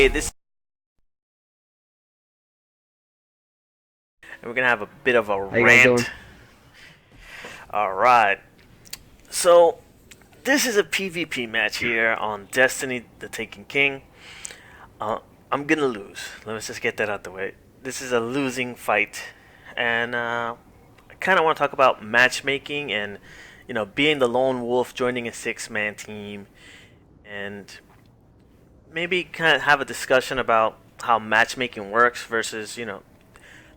Okay, this and we're gonna have a bit of a How you guys doing? rant. All right. So this is a PvP match here on Destiny: The Taken King. Uh, I'm gonna lose. Let's just get that out the way. This is a losing fight, and I kind of want to talk about matchmaking and being the lone wolf, joining a six-man team, and maybe kind of have a discussion about how matchmaking works versus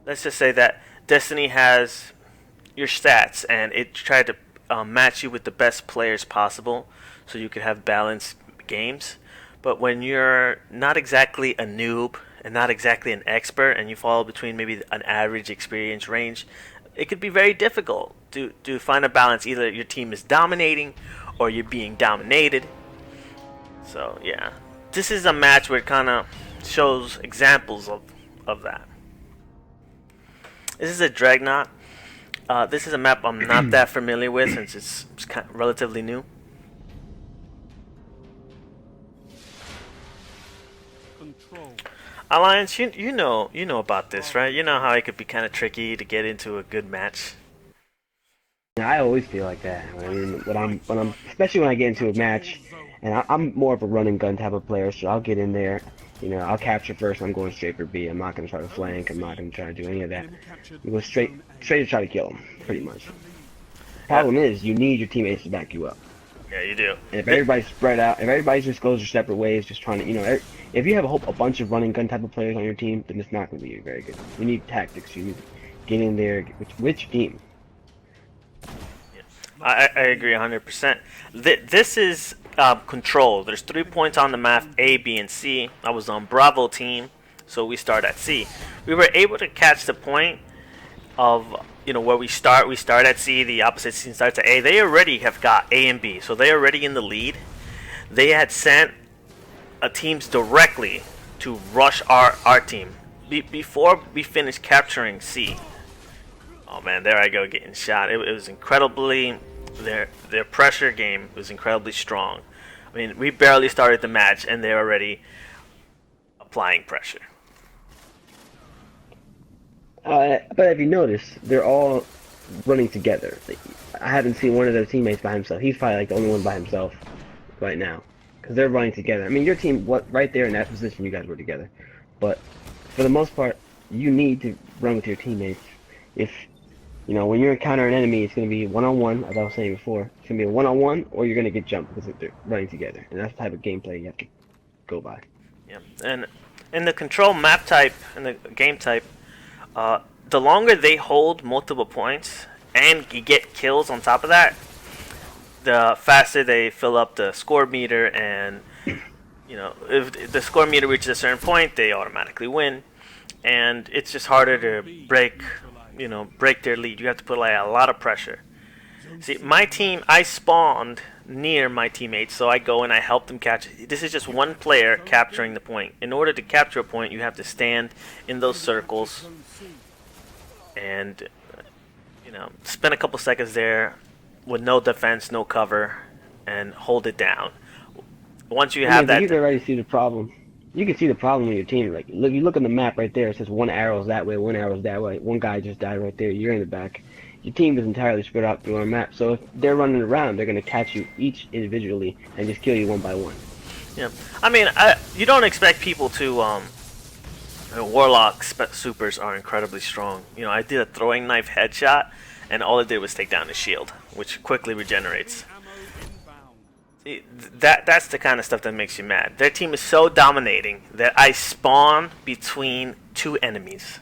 let's just say that Destiny has your stats and it tried to match you with the best players possible so you could have balanced games. But when you're not exactly a noob and not exactly an expert and you fall between maybe an average experience range, it could be very difficult to find a balance. Either your team is dominating or you're being dominated. So yeah, this is a match where it kind of shows examples of that. This is a Dreadnought. This is a map I'm not that familiar with since it's kind of relatively new. Alliance, you know about this, right? You know how it could be kind of tricky to get into a good match. I always feel like that. I mean, when I'm especially when I get into a match, and I'm more of a run and gun type of player, so I'll get in there. I'll capture first. I'm going straight for B. I'm not gonna try to flank. I'm not gonna try to do any of that. You go straight to try to kill him, pretty much. Yeah, Problem is, you need your teammates to back you up. yeah, you do. And if everybody's spread out, if everybody just goes their separate ways, just trying to, if you have a bunch of running gun type of players on your team, then it's not gonna be very good. You need tactics. You need to get in there. Which team? I agree 100%. This is control. There's 3 points on the map, A, B, and C. I was on Bravo team, so we start at C. We were able to catch the point of where we start. We start at C. The opposite team starts at A. They already have got A and B, so they're already in the lead. They had sent teams directly to rush our team before we finished capturing C. Oh man, there I go getting shot. It was incredibly their pressure game was incredibly strong. I mean, we barely started the match and they're already applying pressure. But if you notice, they're all running together. Like, I haven't seen one of their teammates by himself. He's probably like the only one by himself right now, because they're running together. I mean, your team, right there in that position, you guys were together. But for the most part, you need to run with your teammates. If when you encounter an enemy, it's going to be one-on-one, as I was saying before. It's going to be a one-on-one, or you're going to get jumped because they're running together. And that's the type of gameplay you have to go by. Yeah, and in the control map type and the game type, the longer they hold multiple points and you get kills on top of that, the faster they fill up the score meter. And if the score meter reaches a certain point, they automatically win. And it's just harder to break their lead. You have to put like a lot of pressure. See, my team, I spawned near my teammates, so I go and I help them catch. This is just one player capturing the point. In order to capture a point, you have to stand in those circles and spend a couple seconds there with no defense, no cover, and hold it down. Once you I have mean, but that, you can already see the problem. You can see the problem with your team. Like, look, you look on the map right there. It says one arrow's that way, one arrow's that way. One guy just died right there. You're in the back. Your team is entirely spread out through our map. So if they're running around, they're gonna catch you each individually and just kill you one by one. yeah. I mean, you don't expect people to. Warlock supers are incredibly strong. I did a throwing knife headshot, and all it did was take down his shield, which quickly regenerates. See, that's the kind of stuff that makes you mad. Their team is so dominating that I spawn between two enemies.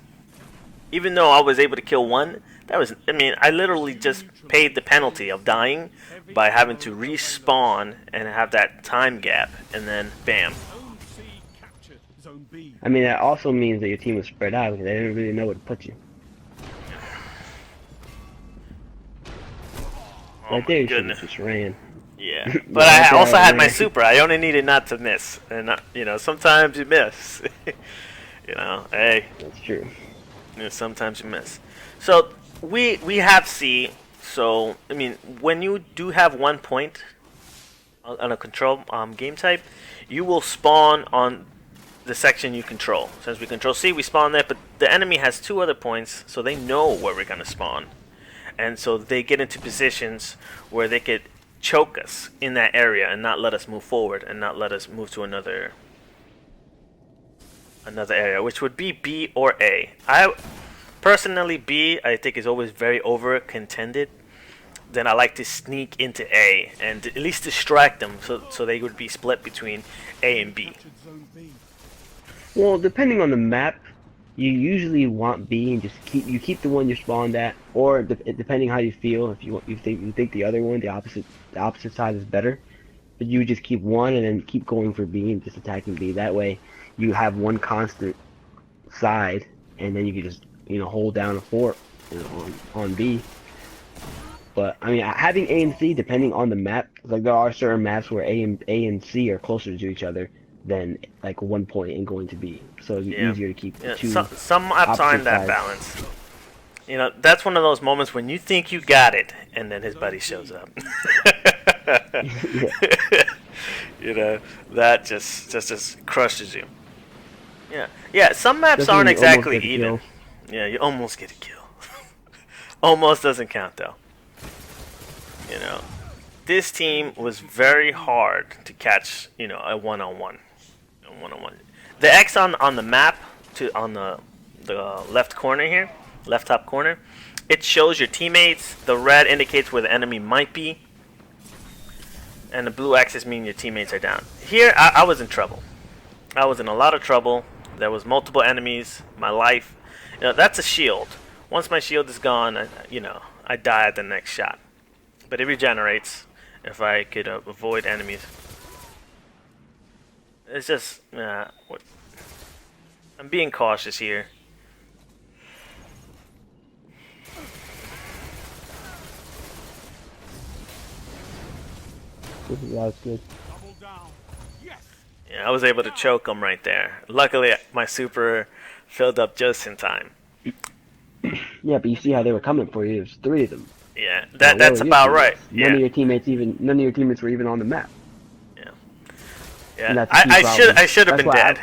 Even though I was able to kill one, I literally just paid the penalty of dying by having to respawn and have that time gap, and then bam. I mean, that also means that your team was spread out because they didn't really know where to put you. Oh Right my there, you should have goodness. just ran. Yeah, but Right I there, also had my ran. super. I only needed not to miss, and sometimes you miss. Hey, That's true. sometimes you miss. So we have C. So I mean, when you do have 1 point on a control game type, you will spawn on the section you control. Since we control C, we spawn there, but the enemy has 2 other points, so they know where we're gonna spawn, and so they get into positions where they could choke us in that area and not let us move forward and not let us move to another area, which would be B or A. I personally, B I think is always very over contended. Then I like to sneak into A and at least distract them, so they would be split between A and B. Well, depending on the map, you usually want B and just keep the one you're spawned at, or depending how you feel, if you think the other one, the opposite side is better, but you just keep one and then keep going for B and just attacking B. That way, you have one constant side, and then you can just hold down a fort on B. But I mean, having A and C, depending on the map, like there are certain maps where A and C are closer to each other than like 1 point and going to B. So it's easier to keep two. Some maps aren't that balanced. That's one of those moments when you think you got it, and then his buddy shows up. That just crushes you. Yeah. Some maps aren't exactly even. Yeah, you almost get a kill. Almost doesn't count though. This team was very hard to catch. A one-on-one. The X on the map on the left corner here, left top corner, it shows your teammates. The red indicates where the enemy might be, and the blue axis means your teammates are down. Here, I was in trouble. I was in a lot of trouble. There was multiple enemies. My life, that's a shield. Once my shield is gone, I die at the next shot. But it regenerates if I could avoid enemies. It's just, I'm being cautious here. That's good. Yeah, I was able to choke them right there. Luckily, my super filled up just in time. Yeah, but you see how they were coming for you. There's 3 of them. Yeah, that's about right. None of your teammates were even on the map. Yeah, I should have been dead.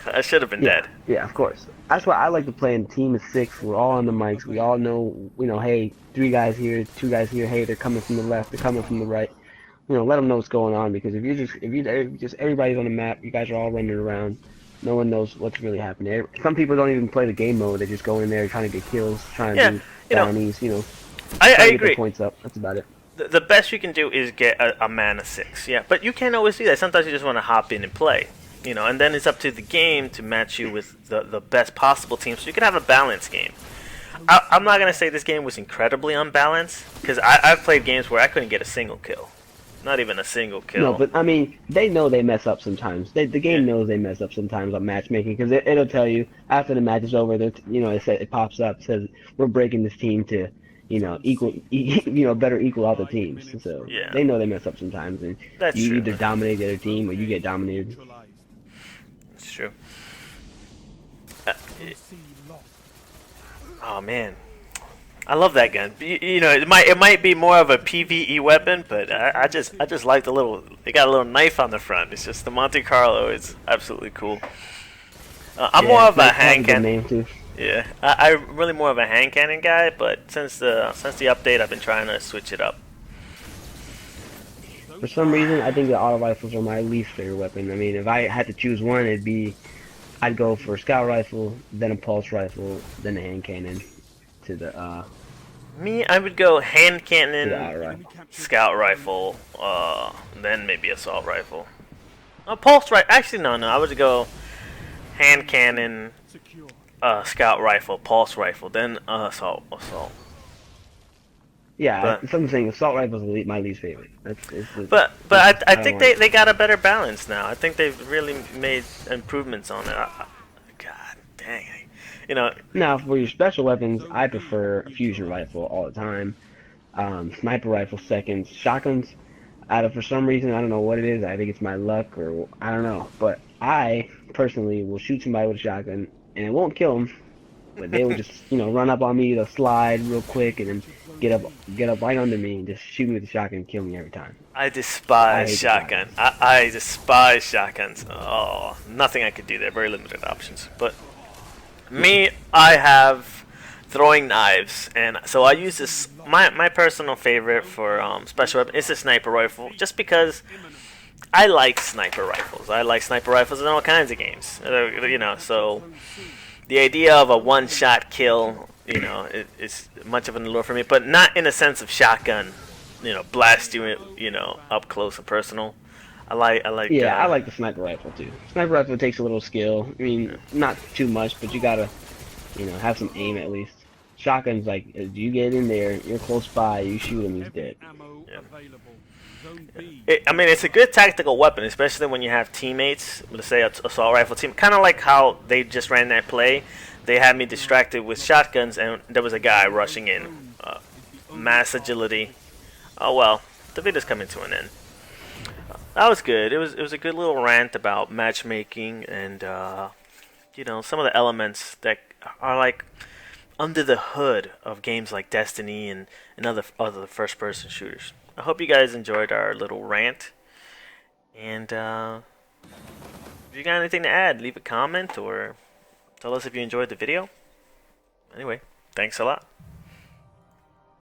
I should have been dead. Yeah, of course. That's why I like to play in team of 6. We're all on the mics. We all know, hey, 3 guys here, 2 guys here. Hey, they're coming from the left. They're coming from the right. Let them know what's going on, because if you just everybody's on the map, you guys are all running around. No one knows what's really happening. Some people don't even play the game mode. They just go in there trying to get kills, trying to do bounties. I agree. Get the points up. That's about it. The best you can do is get a mana 6, but you can't always do that. Sometimes you just want to hop in and play, and then it's up to the game to match you with the best possible team, so you can have a balanced game. I'm not going to say this game was incredibly unbalanced, because I've played games where I couldn't get a single kill. Not even a single kill. No, but I mean, they know they mess up sometimes. The game knows they mess up sometimes on matchmaking, because it'll tell you after the match is over. It pops up, says we're breaking this team to better equal out the teams. So they know they mess up sometimes, and you either dominate the other team or you get dominated. It's true. Oh man, I love that gun. It might be more of a PvE weapon, but I just like the little. They got a little knife on the front. It's just the Monte Carlo is absolutely cool. I'm more of a hand cannon. Yeah, I'm really more of a hand cannon guy, but since the update, I've been trying to switch it up. For some reason, I think the auto rifles are my least favorite weapon. I mean, if I had to choose one, I'd go for a scout rifle, then a pulse rifle, then a hand cannon. To the Me, I would go hand cannon, scout rifle, then maybe assault rifle. Pulse rifle. Actually, no. I would go hand cannon. Scout rifle, pulse rifle, then assault. Yeah, I'm saying assault rifle is my least favorite. But I think they got a better balance now. I think they've really made improvements on it. God dang. Now for your special weapons, I prefer a fusion rifle all the time. Sniper rifle seconds, shotguns. For some reason, I don't know what it is. I think it's my luck, or I don't know. But I personally will shoot somebody with a shotgun, and it won't kill them, But they would just, run up on me, they'll slide real quick, and then get up right under me and just shoot me with the shotgun and kill me every time. I I despise hate the shotgun. shotgun. I despise shotguns. Oh, nothing I could do there. Very limited options. But me, I have throwing knives, and so I use this. My personal favorite for special weapon is the sniper rifle, just because I like sniper rifles. I like sniper rifles in all kinds of games. So the idea of a one-shot kill, is much of an allure for me, but not in a sense of shotgun. Blast you, up close and personal. I like. Yeah, I like the sniper rifle too. Sniper rifle takes a little skill. I mean, not too much, but you gotta, have some aim at least. Shotgun's like, as you get in there, you're close by, you shoot him, he's dead. Yeah. I mean, it's a good tactical weapon, especially when you have teammates. Let's say an assault rifle team, kind of like how they just ran that play. They had me distracted with shotguns, and there was a guy rushing in. Mass agility. Oh well, the video's coming to an end. That was good. It was a good little rant about matchmaking and some of the elements that are like under the hood of games like Destiny and other first person shooters. I hope you guys enjoyed our little rant. And if you got anything to add, leave a comment or tell us if you enjoyed the video. Anyway, thanks a lot.